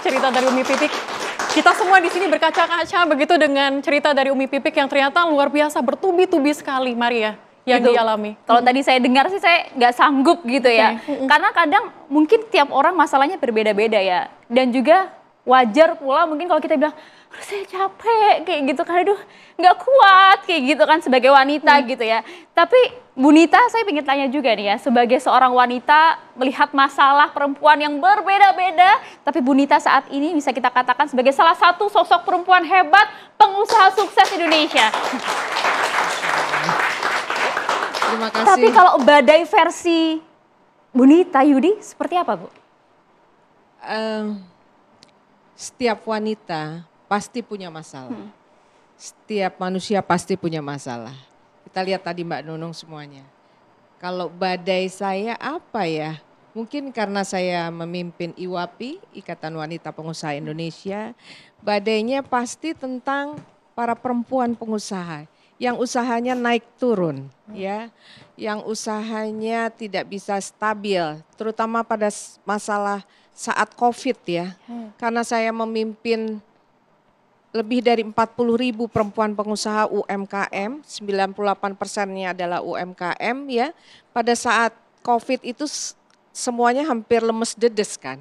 cerita dari Umi Pipik. Kita semua di sini berkaca-kaca begitu dengan cerita dari Umi Pipik yang ternyata luar biasa, bertubi-tubi sekali, Maria, yang Gitu. dialami. Kalau tadi saya dengar sih saya nggak sanggup gitu ya. Karena kadang mungkin tiap orang masalahnya berbeda-beda ya. Dan juga wajar pula mungkin kalau kita bilang, "Aduh, saya capek kayak gitu kan, aduh nggak kuat kayak gitu kan sebagai wanita gitu ya. Tapi Bu Nita saya ingin tanya juga nih ya, sebagai seorang wanita melihat masalah perempuan yang berbeda-beda, tapi Bu Nita saat ini bisa kita katakan sebagai salah satu sosok perempuan hebat, pengusaha sukses Indonesia. Terima kasih. Tapi kalau badai versi Bu Nita, Yudi, seperti apa Bu? Setiap wanita pasti punya masalah. Setiap manusia pasti punya masalah. Kita lihat tadi Mbak Nunung semuanya. Kalau badai saya apa ya? Mungkin karena saya memimpin IWAPI, Ikatan Wanita Pengusaha Indonesia. Badainya pasti tentang para perempuan pengusaha yang usahanya naik turun, ya, yang usahanya tidak bisa stabil, terutama pada masalah saat COVID ya. Karena saya memimpin lebih dari 40.000 perempuan pengusaha UMKM, 98%-nya adalah UMKM ya. Pada saat COVID itu semuanya hampir lemes dedes kan.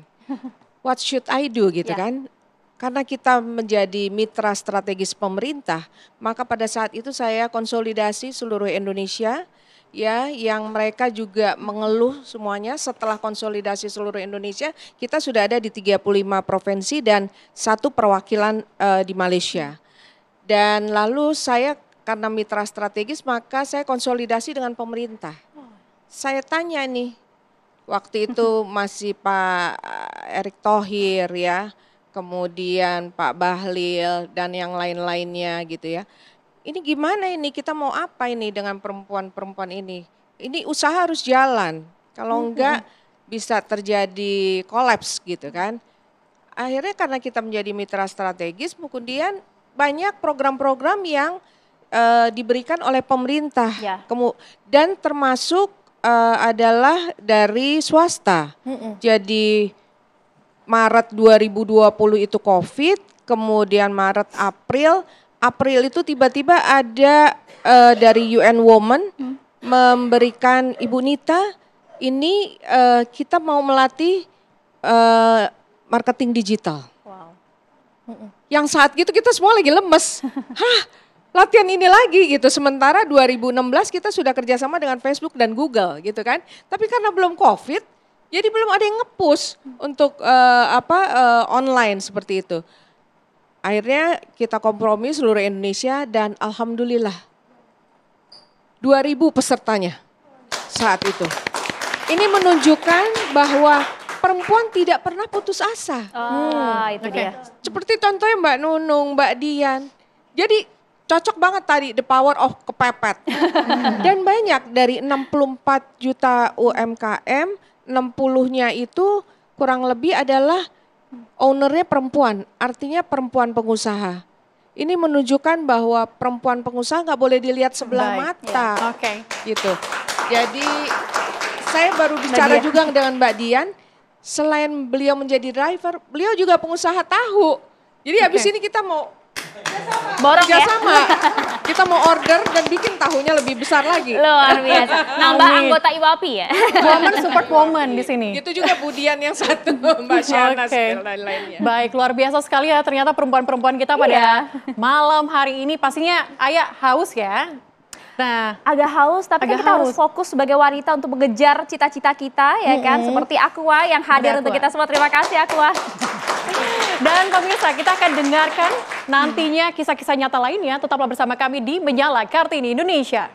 What should I do gitu kan? Karena kita menjadi mitra strategis pemerintah, maka pada saat itu saya konsolidasi seluruh Indonesia ya, yang mereka juga mengeluh semuanya. Setelah konsolidasi seluruh Indonesia, kita sudah ada di 35 provinsi dan 1 perwakilan di Malaysia. Dan lalu saya karena mitra strategis, maka saya konsolidasi dengan pemerintah. Saya tanya nih, waktu itu masih Pak Erick Thohir ya, kemudian Pak Bahlil dan yang lain-lainnya gitu ya. Ini gimana ini, kita mau apa ini dengan perempuan-perempuan ini? Ini usaha harus jalan, kalau enggak bisa terjadi kolaps gitu kan. Akhirnya karena kita menjadi mitra strategis, kemudian banyak program-program yang diberikan oleh pemerintah. Dan termasuk adalah dari swasta. Jadi Maret 2020 itu COVID, kemudian Maret April itu tiba-tiba ada dari UN Women memberikan Ibu Nita, ini kita mau melatih marketing digital. Yang saat itu kita semua lagi lemes. Hah, latihan ini lagi gitu. Sementara 2016 kita sudah kerjasama dengan Facebook dan Google gitu kan. Tapi karena belum COVID, jadi belum ada yang nge-push untuk online seperti itu. Akhirnya kita kompromi seluruh Indonesia dan alhamdulillah 2.000 pesertanya saat itu. Ini menunjukkan bahwa perempuan tidak pernah putus asa. Itu dia. Seperti contohnya Mbak Nunung, Mbak Dian. Jadi cocok banget tadi the power of kepepet. Dan banyak dari 64 juta UMKM, 60-nya itu kurang lebih adalah ownernya perempuan, artinya perempuan pengusaha. Ini menunjukkan bahwa perempuan pengusaha nggak boleh dilihat sebelah mata. Gitu. Jadi saya baru bicara juga dengan Mbak Dian, selain beliau menjadi driver, beliau juga pengusaha tahu. Jadi habis ini kita mau kerjasama. Kita mau order dan bikin tahunya lebih besar lagi. Luar biasa. Nambah anggota IWAPI ya. Woman support woman di sini. Itu juga Budian yang satu, Mbak Syahnas dan lain-lainnya. Baik, luar biasa sekali ya ternyata perempuan-perempuan kita pada malam hari ini. Pastinya Ayah haus ya. Nah, agak haus, tapi kan kita harus fokus sebagai wanita untuk mengejar cita-cita kita ya kan. Seperti Aqua yang hadir untuk kita semua. Terima kasih Aqua. Dan pemirsa, kita akan dengarkan nantinya kisah-kisah nyata lainnya. Tetaplah bersama kami di Menyala Kartini Indonesia.